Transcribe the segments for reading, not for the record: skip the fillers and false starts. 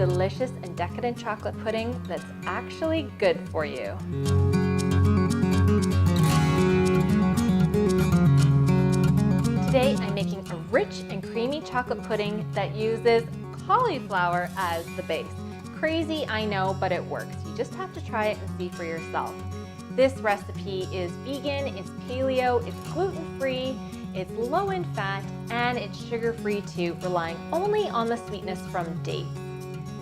delicious and decadent chocolate pudding that's actually good for you. Today I'm making a rich and creamy chocolate pudding that uses cauliflower as the base. Crazy, I know, but it works. You just have to try it and see for yourself. This recipe is vegan, it's paleo, it's gluten-free, it's low in fat, and it's sugar-free too, relying only on the sweetness from dates.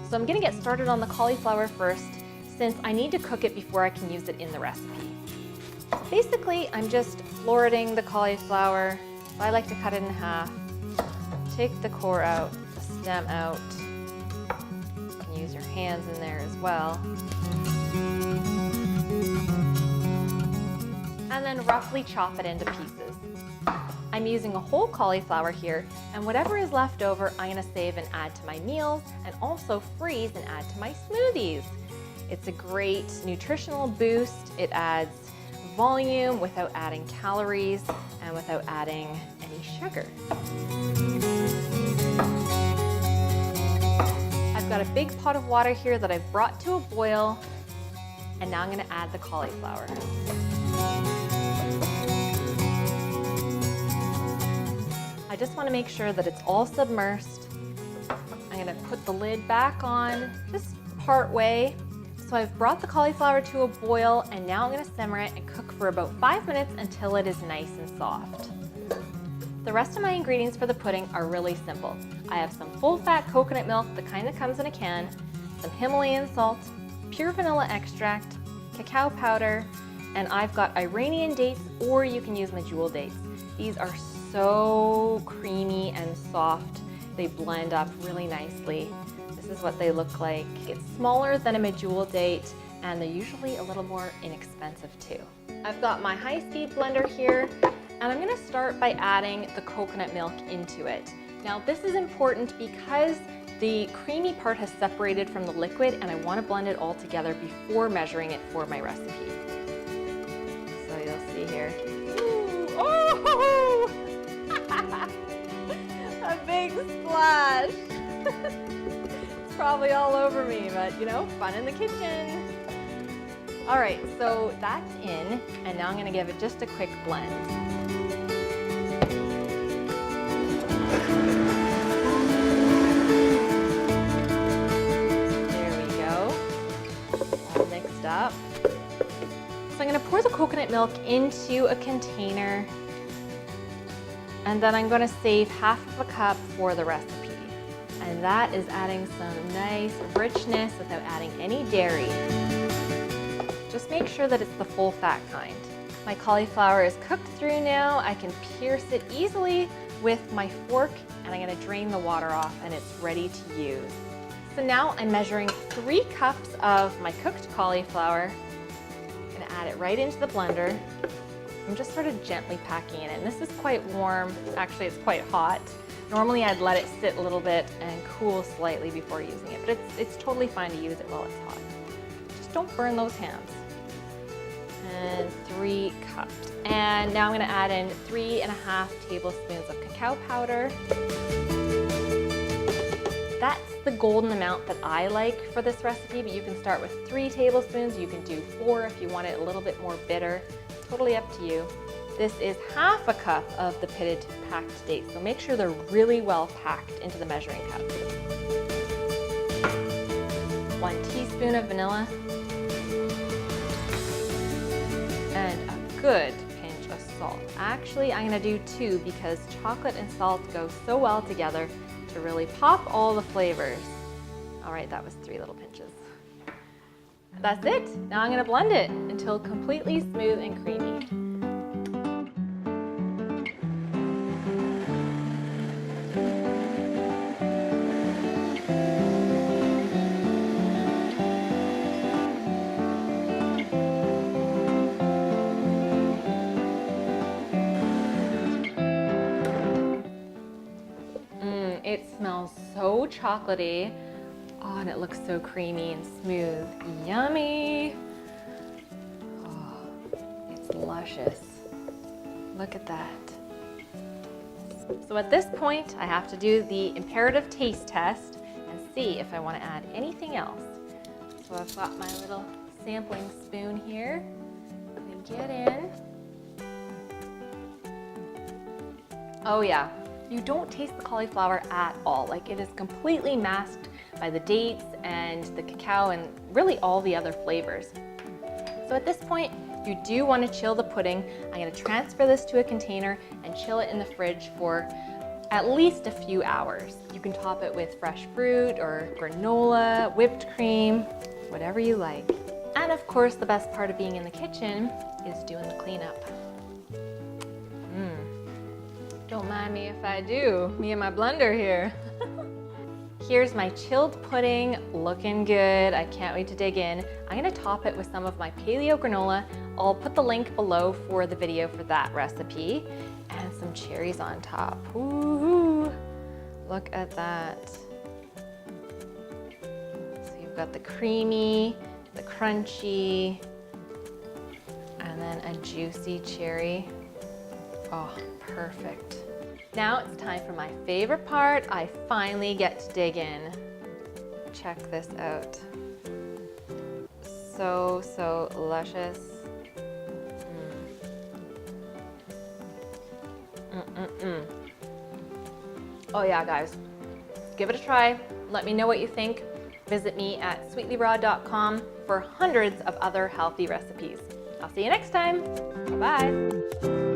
So I'm gonna get started on the cauliflower first, since I need to cook it before I can use it in the recipe. So basically, I'm just floriting the cauliflower. I like to cut it in half, take the core out, the stem out. You can use your hands in there as well. And then roughly chop it into pieces. I'm using a whole cauliflower here, and whatever is left over, I'm gonna save and add to my meals, and also freeze and add to my smoothies. It's a great nutritional boost. It adds volume without adding calories and without adding any sugar. I've got a big pot of water here that I've brought to a boil, and now I'm gonna add the cauliflower. I just wanna make sure that it's all submersed. I'm gonna put the lid back on, just part way. So I've brought the cauliflower to a boil, and now I'm gonna simmer it and cook for about 5 minutes until it is nice and soft. The rest of my ingredients for the pudding are really simple. I have some full-fat coconut milk, the kind that comes in a can, some Himalayan salt, pure vanilla extract, cacao powder, and I've got Iranian dates, or you can use medjool dates. These are so creamy and soft. They blend up really nicely. This is what they look like. It's smaller than a medjool date, and they're usually a little more inexpensive too. I've got my high-speed blender here, and I'm gonna start by adding the coconut milk into it. Now this is important because the creamy part has separated from the liquid, and I wanna blend it all together before measuring it for my recipe. So you'll see here. Ooh, oh! A big splash. Probably all over me, but you know, fun in the kitchen. All right, so that's in, and now I'm gonna give it just a quick blend. There we go, all mixed up. So I'm gonna pour the coconut milk into a container, and then I'm gonna save half of a cup for the recipe. And that is adding some nice richness without adding any dairy. Just make sure that it's the full fat kind. My cauliflower is cooked through now. I can pierce it easily with my fork, and I'm gonna drain the water off, and it's ready to use. So now I'm measuring 3 cups of my cooked cauliflower. I'm gonna add it right into the blender. I'm just sort of gently packing it in. This is quite warm. Actually, it's quite hot. Normally I'd let it sit a little bit and cool slightly before using it, but it's totally fine to use it while it's hot. Just don't burn those hands. And 3 cups. And now I'm gonna add in 3.5 tablespoons of cacao powder. That's the golden amount that I like for this recipe, but you can start with 3 tablespoons. You can do 4 if you want it a little bit more bitter. Totally up to you. This is half a cup of the pitted packed dates, so make sure they're really well packed into the measuring cup. 1 teaspoon of vanilla, and a good pinch of salt. Actually, I'm gonna do 2 because chocolate and salt go so well together to really pop all the flavors. All right, that was 3 little pinches. That's it. Now I'm gonna blend it until completely smooth and creamy. It smells so chocolatey. Oh, and it looks so creamy and smooth. Yummy. Oh, it's luscious. Look at that. So at this point, I have to do the imperative taste test and see if I want to add anything else. So I've got my little sampling spoon here. Let me get in. Oh yeah, you don't taste the cauliflower at all. Like, it is completely masked by the dates and the cacao and really all the other flavors. So at this point, you do want to chill the pudding. I'm going to transfer this to a container and chill it in the fridge for at least a few hours. You can top it with fresh fruit or granola, whipped cream, whatever you like. And of course, the best part of being in the kitchen is doing the cleanup. Don't mind me if I do, me and my blender here. Here's my chilled pudding, looking good. I can't wait to dig in. I'm gonna top it with some of my paleo granola. I'll put the link below for the video for that recipe, and some cherries on top. Woohoo! Look at that. So you've got the creamy, the crunchy, and then a juicy cherry. Oh, perfect. Now it's time for my favorite part. I finally get to dig in. Check this out. So luscious. Oh yeah, guys, give it a try. Let me know what you think. Visit me at sweetlyraw.com for hundreds of other healthy recipes. I'll see you next time. Bye-bye.